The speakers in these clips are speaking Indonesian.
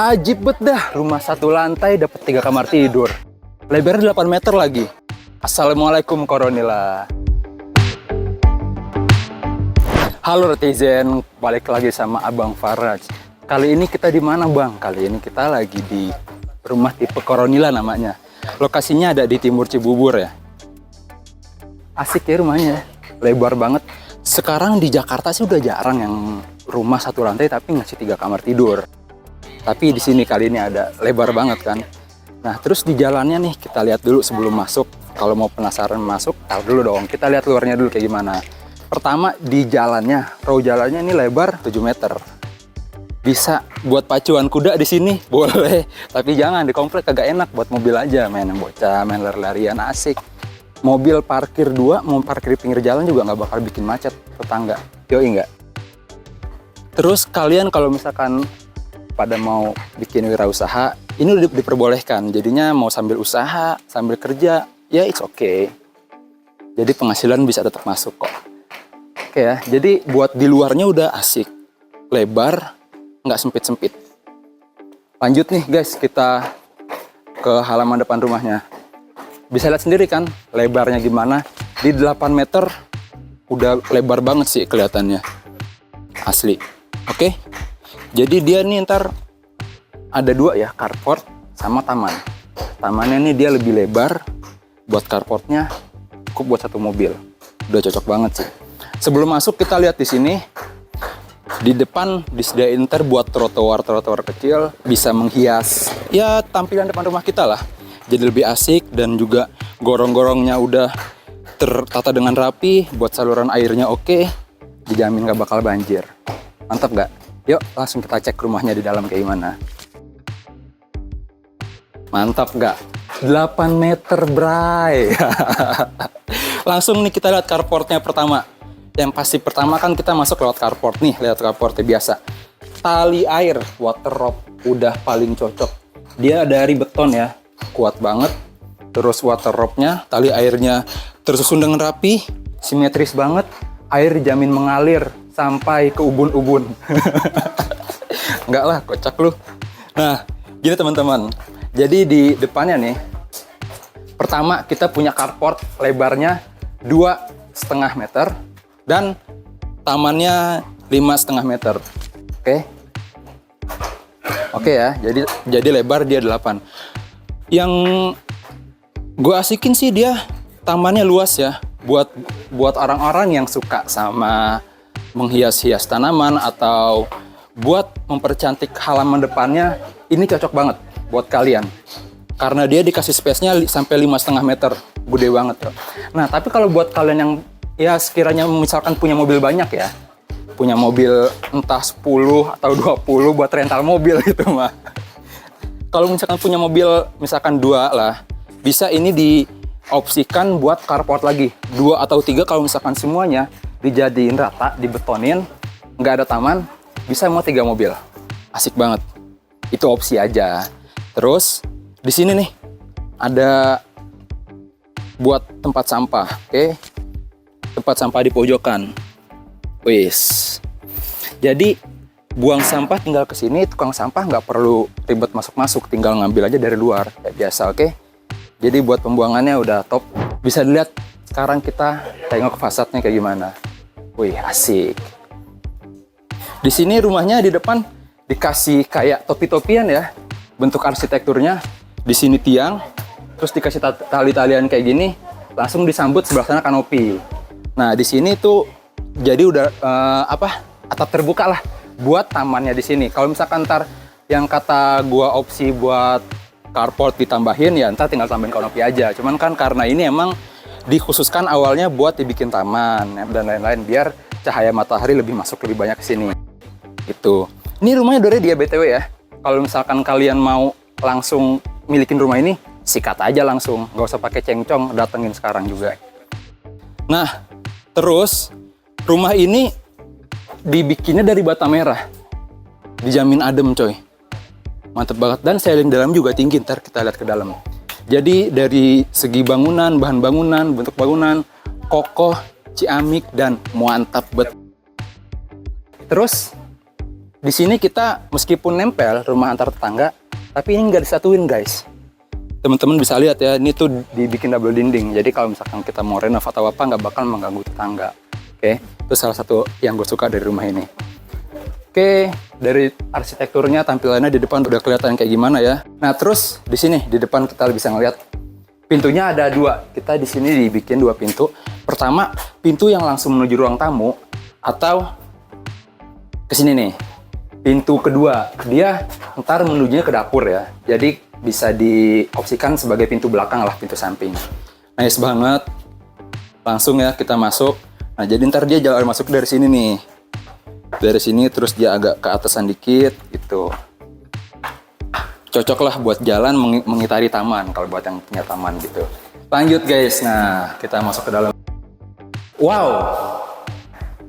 Ajib bet dah, rumah satu lantai dapat 3 kamar tidur. Lebarnya 8 meter lagi. Assalamualaikum Koronila. Halo netizen, balik lagi sama Abang Faraj. Kali ini kita di mana Bang? Kali ini kita lagi di rumah tipe Koronila namanya. Lokasinya ada di Timur Cibubur ya. Asik ya rumahnya, lebar banget. Sekarang di Jakarta sih udah jarang yang rumah satu lantai tapi ngasih 3 kamar tidur. Tapi di sini kali ini ada lebar banget kan. Nah terus di jalannya nih kita lihat dulu sebelum masuk. Kalau mau penasaran masuk, taruh dulu dong. Kita lihat luarnya dulu kayak gimana. Pertama di jalannya, row jalannya ini lebar 7 meter. Bisa buat pacuan kuda di sini, boleh. Tapi jangan, di komplek agak enak buat mobil aja. Main bocah, main lari-larian asik. Mobil parkir 2, mau parkir di pinggir jalan juga nggak bakal bikin macet tetangga. Yoi nggak? Terus kalian kalau misalkan pada mau bikin wirausaha, ini udah diperbolehkan. Jadinya mau sambil usaha, sambil kerja, ya it's okay. Jadi penghasilan bisa tetap masuk kok. Oke ya, jadi buat di luarnya udah asik. Lebar, nggak sempit-sempit. Lanjut nih guys, kita ke halaman depan rumahnya. Bisa lihat sendiri kan, lebarnya gimana. Di 8 meter, udah lebar banget sih kelihatannya. Asli. Oke. Jadi dia nih ntar ada 2 ya, carport sama taman. Tamannya nih dia lebih lebar, buat carportnya cukup buat 1 mobil. Udah cocok banget sih. Sebelum masuk kita lihat di sini, di depan disediain ntar buat trotoar kecil, bisa menghias ya tampilan depan rumah kita lah. Jadi lebih asik dan juga gorong-gorongnya udah tertata dengan rapi, buat saluran airnya oke, dijamin gak bakal banjir. Mantap gak? Yuk langsung kita cek rumahnya di dalam kayak gimana. Mantap gak? 8 meter bray. Langsung nih kita lihat carportnya pertama. Yang pasti pertama kan kita masuk lewat carport nih, lihat carportnya biasa. Tali air, water rope, udah paling cocok. Dia dari beton ya, kuat banget. Terus water rope-nya, tali airnya tersusun dengan rapi, simetris banget. Air dijamin mengalir sampai ke ubun-ubun. Enggak lah, kocak lu. Nah, gini teman-teman. Jadi di depannya nih, pertama kita punya carport lebarnya 2,5 meter dan tamannya 5,5 meter. Oke. Oke ya, jadi lebar dia 8. Yang gue asikin sih dia tamannya luas ya. Buat orang-orang yang suka sama menghias-hias tanaman atau buat mempercantik halaman depannya, ini cocok banget buat kalian. Karena dia dikasih space-nya sampai 5,5 meter, gede banget tuh. Nah, tapi kalau buat kalian yang ya sekiranya misalkan punya mobil banyak ya, punya mobil entah 10 atau 20 buat rental mobil gitu mah. Kalau misalkan punya mobil misalkan 2 lah, bisa ini diopsikan buat carport lagi. 2 atau 3 kalau misalkan semuanya dijadiin rata, dibetonin, nggak ada taman, bisa mau 3 mobil. Asik banget. Itu opsi aja. Terus di sini nih ada buat tempat sampah, oke? Tempat sampah di pojokan. Wis. Jadi buang sampah tinggal ke sini, tukang sampah nggak perlu ribet masuk-masuk, tinggal ngambil aja dari luar kayak biasa, oke? Jadi buat pembuangannya udah top. Bisa dilihat sekarang kita tengok fasadnya kayak gimana. Wih, asik. Di sini rumahnya di depan dikasih kayak topi-topian ya. Bentuk arsitekturnya. Di sini tiang, terus dikasih tali-talian kayak gini, langsung disambut sebelah sana kanopi. Nah, di sini tuh jadi udah atap terbuka lah buat tamannya di sini. Kalau misalkan ntar yang kata gua opsi buat carport ditambahin, ya ntar tinggal tambahin kanopi aja. Cuman kan karena ini emang dikhususkan awalnya buat dibikin taman dan lain-lain biar cahaya matahari lebih masuk lebih banyak ke sini. Gitu. Ini rumahnya udah ready ya BTW ya. Kalau misalkan kalian mau langsung milikin rumah ini, sikat aja langsung, nggak usah pakai cengcong, datengin sekarang juga. Nah, terus rumah ini dibikinnya dari bata merah, dijamin adem coy, mantep banget. Dan ceiling dalam juga tinggi, ntar kita lihat ke dalam. Jadi dari segi bangunan, bahan bangunan, bentuk bangunan, kokoh, ciamik dan mantap bet. Terus Di sini kita meskipun nempel rumah antar tetangga, tapi ini nggak disatuin guys. Teman-teman bisa lihat ya, ini tuh dibikin double dinding. Jadi kalau misalkan kita mau renov atau apa, nggak bakal mengganggu tetangga. Oke, itu salah satu yang gue suka dari rumah ini. Oke, dari arsitekturnya, tampilannya di depan udah kelihatan kayak gimana ya. Nah, terus di sini di depan kita bisa ngeliat pintunya ada 2. Kita di sini dibikin 2 pintu. Pertama, pintu yang langsung menuju ruang tamu atau ke sini nih. Pintu kedua, dia ntar menujunya ke dapur ya. Jadi bisa diopsikan sebagai pintu belakang lah, pintu samping. Nice banget. Langsung ya kita masuk. Nah, jadi ntar dia jalan masuk dari sini nih. Dari sini terus dia agak ke atasan dikit gitu. Cocok lah buat jalan mengitari taman kalau buat yang punya taman gitu. Lanjut guys, nah kita masuk ke dalam. Wow,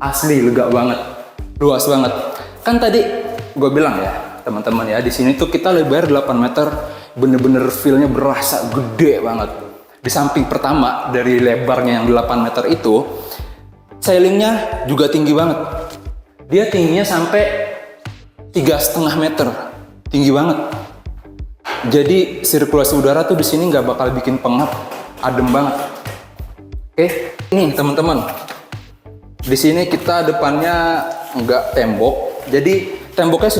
asli lega banget, luas banget. Kan tadi gue bilang ya teman-teman ya, di sini tuh kita lebar 8 meter, bener-bener feel-nya berasa gede banget. Di samping pertama dari lebarnya yang 8 meter itu, ceilingnya juga tinggi banget. Dia tingginya sampai 3,5 meter, tinggi banget. Jadi sirkulasi udara tuh di sini nggak bakal bikin pengap, adem banget. Oke, ini teman-teman, di sini kita depannya nggak tembok, jadi temboknya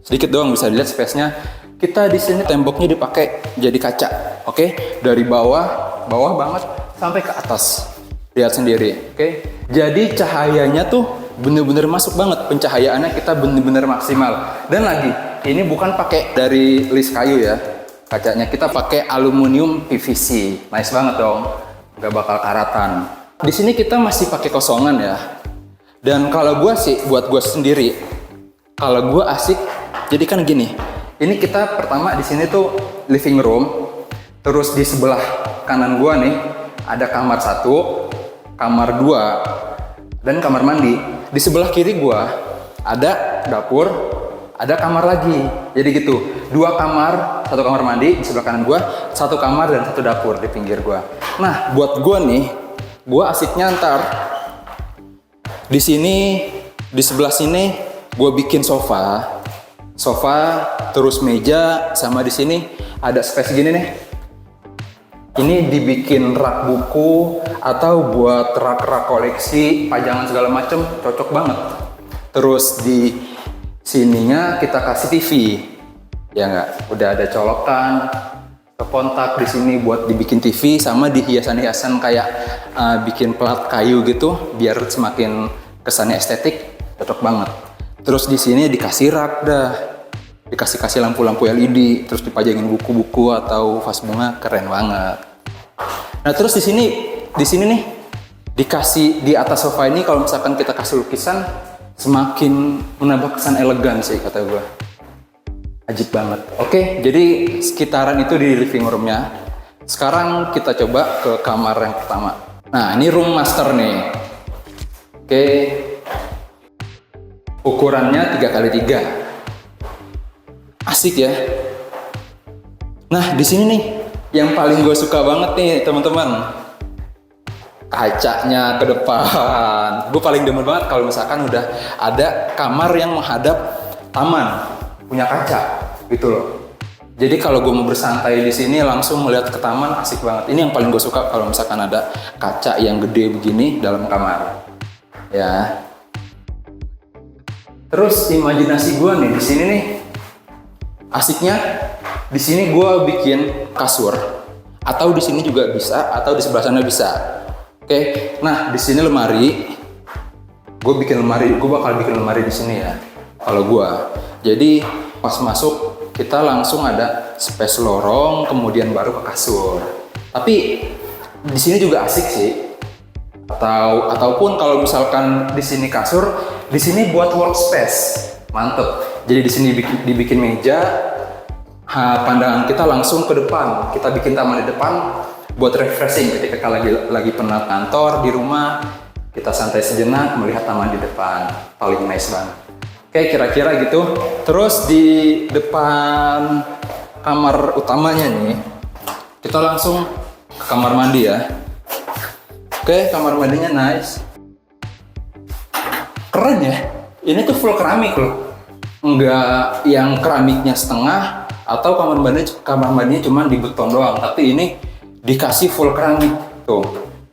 sedikit doang bisa dilihat space-nya. Kita di sini temboknya dipakai jadi kaca, oke? Dari bawah banget sampai ke atas, lihat sendiri, oke? Jadi cahayanya tuh bener-bener masuk banget, pencahayaannya kita bener-bener maksimal. Dan lagi, ini bukan pakai dari list kayu ya, kacanya kita pakai aluminium PVC. Nice banget dong, nggak bakal karatan. Di sini kita masih pakai kosongan ya. Dan kalau gua sih, buat gua sendiri, kalau gua asik, jadi kan gini. Ini kita pertama di sini tuh living room, terus di sebelah kanan gua nih ada kamar 1, kamar 2, dan kamar mandi. Di sebelah kiri gua ada dapur, ada kamar lagi. Jadi gitu, 2 kamar, 1 kamar mandi di sebelah kanan gua, 1 kamar dan 1 dapur di pinggir gua. Nah, buat gua nih, gua asiknya ntar di sini, di sebelah sini gua bikin sofa, terus meja, sama di sini ada space gini nih. Ini dibikin rak buku atau buat rak-rak koleksi, pajangan segala macem, cocok banget. Terus di sininya kita kasih TV, ya nggak? Udah ada colokan, kontak di sini buat dibikin TV, sama di hiasan-hiasan kayak bikin plat kayu gitu, biar semakin kesannya estetik, cocok banget. Terus di sini dikasih rak dah, dikasih lampu-lampu LED, terus dipajangin buku-buku atau vas bunga, keren banget. Nah terus di sini nih dikasih di atas sofa ini, kalau misalkan kita kasih lukisan, semakin menambah kesan elegan sih kata gue. Ajib banget. Oke, jadi sekitaran itu di living roomnya. Sekarang kita coba ke kamar yang pertama. Nah ini room master nih. Oke, ukurannya 3x3. Asik ya. Nah di sini nih yang paling gue suka banget nih teman-teman, kacanya ke depan. Gue paling demen banget kalau misalkan udah ada kamar yang menghadap taman, punya kaca gitu loh. Jadi kalau gue mau bersantai di sini langsung melihat ke taman, asik banget. Ini yang paling gue suka kalau misalkan ada kaca yang gede begini dalam kamar. Ya. Terus imajinasi gue nih di sini nih, asiknya di sini gue bikin kasur, atau di sini juga bisa, atau di sebelah sana bisa. Oke, nah di sini lemari, gue bakal bikin lemari di sini ya. Kalau gue, jadi pas masuk kita langsung ada space lorong, kemudian baru ke kasur. Tapi di sini juga asik sih. Ataupun kalau misalkan di sini kasur, di sini buat workspace, mantep. Jadi di sini dibikin meja. Pandangan kita langsung ke depan. Kita bikin taman di depan buat refreshing ketika lagi penat kantor di rumah. Kita santai sejenak melihat taman di depan. Paling nice banget. Oke, kira-kira gitu. Terus di depan kamar utamanya nih, kita langsung ke kamar mandi ya. Oke, kamar mandinya nice. Keren ya. Ini tuh full keramik loh. nggak yang keramiknya setengah atau kamar mandinya cuma di beton doang, tapi ini dikasih full keramik tuh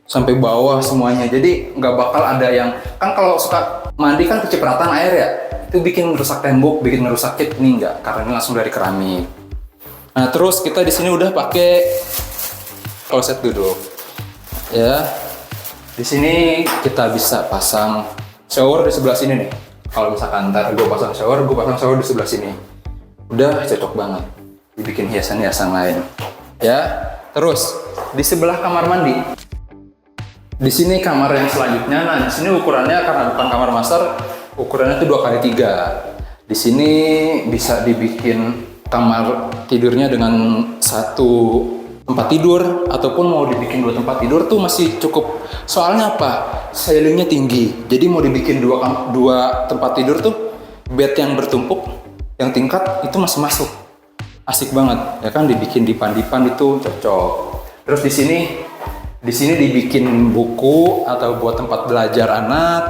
sampai bawah semuanya. Jadi nggak bakal ada yang, kan kalau suka mandi kan kecipratan air ya, itu bikin rusak tembok, bikin rusak cat. Ini enggak, karena ini langsung dari keramik. Nah terus kita di sini udah pakai kloset duduk ya. Di sini kita bisa pasang shower di sebelah sini nih. Kalau misalkan ntar gue pasang shower di sebelah sini. Udah cocok banget dibikin hiasan-hiasan lain ya. Terus di sebelah kamar mandi, di sini kamar yang selanjutnya. Nah di sini ukurannya karena bukan kamar master, ukurannya tuh 2x3. Di sini bisa dibikin kamar tidurnya dengan satu tempat tidur, ataupun mau dibikin 2 tempat tidur tuh masih cukup. Soalnya apa? Ceilingnya tinggi, jadi mau dibikin dua tempat tidur tuh bed yang bertumpuk, yang tingkat itu masih masuk. Asik banget ya kan, dibikin dipan-dipan itu cocok. Terus di sini dibikin buku atau buat tempat belajar anak,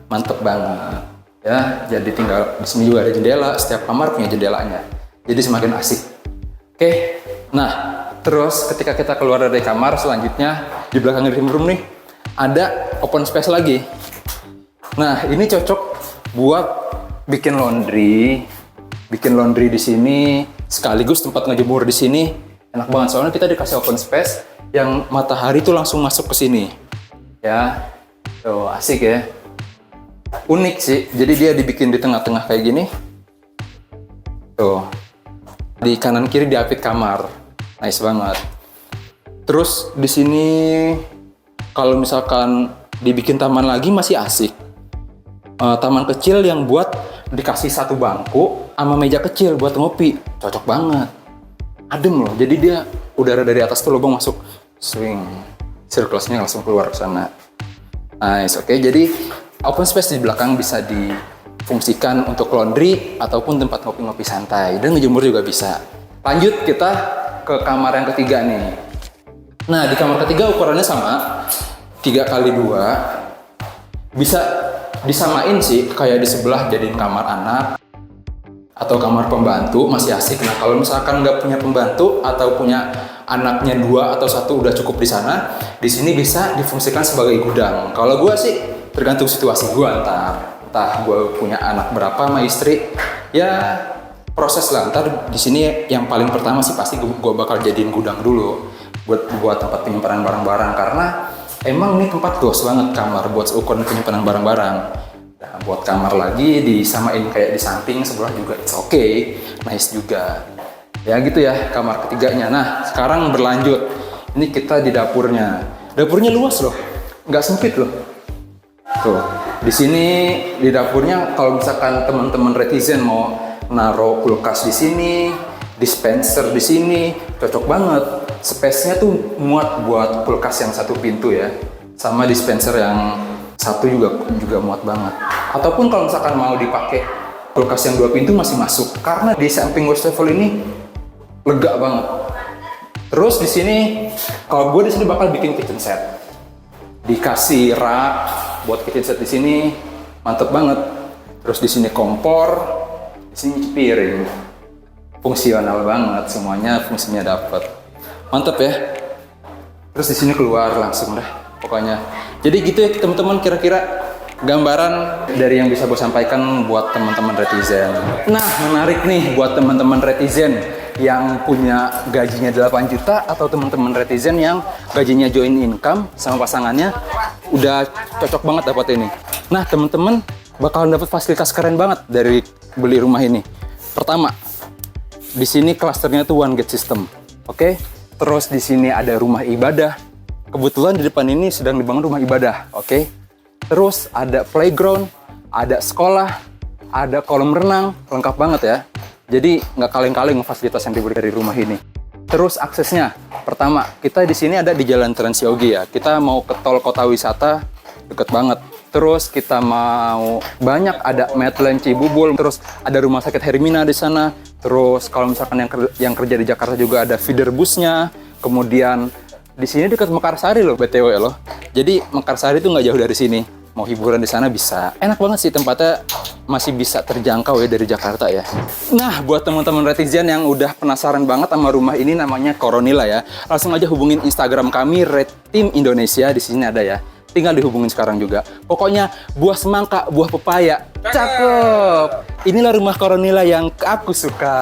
mantep banget ya. Jadi tinggal di sini juga ada jendela, setiap kamar punya jendelanya, jadi semakin asik. Oke, nah terus ketika kita keluar dari kamar, selanjutnya di belakang living room nih ada open space lagi. Nah ini cocok buat bikin laundry di sini, sekaligus tempat ngejemur di sini. Enak banget soalnya kita dikasih open space yang matahari tuh langsung masuk ke sini ya. Tuh asik ya, unik sih. Jadi dia dibikin di tengah-tengah kayak gini tuh, di kanan kiri diapit kamar, nice banget. Terus di sini kalau misalkan dibikin taman lagi masih asik. Taman kecil yang buat dikasih satu bangku sama meja kecil buat ngopi, cocok banget. Adem loh, jadi dia udara dari atas tuh lubang masuk, swing, circulesnya langsung keluar ke sana. Nice, oke. Jadi open space di belakang bisa difungsikan untuk laundry ataupun tempat ngopi-ngopi santai, dan ngejemur juga bisa. Lanjut kita ke kamar yang ketiga nih. Nah di kamar ketiga ukurannya sama, 3x2. Bisa disamain sih kayak di sebelah, jadiin kamar anak atau kamar pembantu, masih asik. Nah kalau misalkan nggak punya pembantu atau punya anaknya 2 atau 1 udah cukup di sana, di sini bisa difungsikan sebagai gudang. Kalau gue sih tergantung situasi gue, entah gue punya anak berapa sama istri, ya proses lah. Ntar di sini yang paling pertama sih pasti gue bakal jadiin gudang dulu buat tempat penyimpanan barang-barang, karena emang ini tempat gos banget kamar buat ukuran penyimpanan barang-barang. Nah, buat kamar lagi disamain kayak di samping sebelah juga, it's okay, nice juga. Ya gitu ya kamar ketiganya. Nah sekarang berlanjut, ini kita di dapurnya. Dapurnya luas loh, nggak sempit loh. Tuh di sini di dapurnya kalau misalkan teman-teman netizen mau naruh kulkas di sini, dispenser di sini, cocok banget. Space-nya tuh muat buat kulkas yang 1 pintu ya, sama dispenser yang 1 juga muat banget. Ataupun kalau misalkan mau dipakai kulkas yang 2 pintu masih masuk, karena di samping wastafel ini lega banget. Terus di sini kalau gue di sini bakal bikin kitchen set, dikasih rak buat kitchen set di sini, mantep banget. Terus di sini kompor, di sini piring, fungsional banget, semuanya fungsinya dapet, mantep ya. Terus di sini keluar langsung deh pokoknya. Jadi gitu ya teman-teman, kira-kira gambaran dari yang bisa gue sampaikan buat teman-teman netizen. Nah menarik nih buat teman-teman netizen yang punya gajinya 8 juta atau teman-teman netizen yang gajinya joint income sama pasangannya, udah cocok banget dapat ini. Nah teman-teman bakalan dapat fasilitas keren banget dari beli rumah ini. Pertama, di sini klasternya tuh one gate system, oke? Terus di sini ada rumah ibadah. Kebetulan di depan ini sedang dibangun rumah ibadah, oke? Terus ada playground, ada sekolah, ada kolam renang, lengkap banget ya. Jadi nggak kaleng-kaleng fasilitas yang diberi dari rumah ini. Terus aksesnya, pertama kita di sini ada di Jalan Trans Yogi ya. Kita mau ke tol kota wisata, deket banget. Terus kita mau banyak ada Medland Cibubur, terus ada rumah sakit Hermina di sana. Terus kalau misalkan yang kerja di Jakarta juga ada feeder busnya. Kemudian di sini dekat Mekarsari loh, BTW loh. Jadi Mekarsari tuh nggak jauh dari sini. Mau hiburan di sana bisa. Enak banget sih tempatnya, masih bisa terjangkau ya dari Jakarta ya. Nah, buat teman-teman Retizen yang udah penasaran banget sama rumah ini, namanya Coronilla ya, langsung aja hubungin Instagram kami Red Team Indonesia, di sini ada ya. Tinggal dihubungin sekarang juga. Pokoknya buah semangka, buah pepaya, cakep. Inilah rumah Coronilla yang aku suka.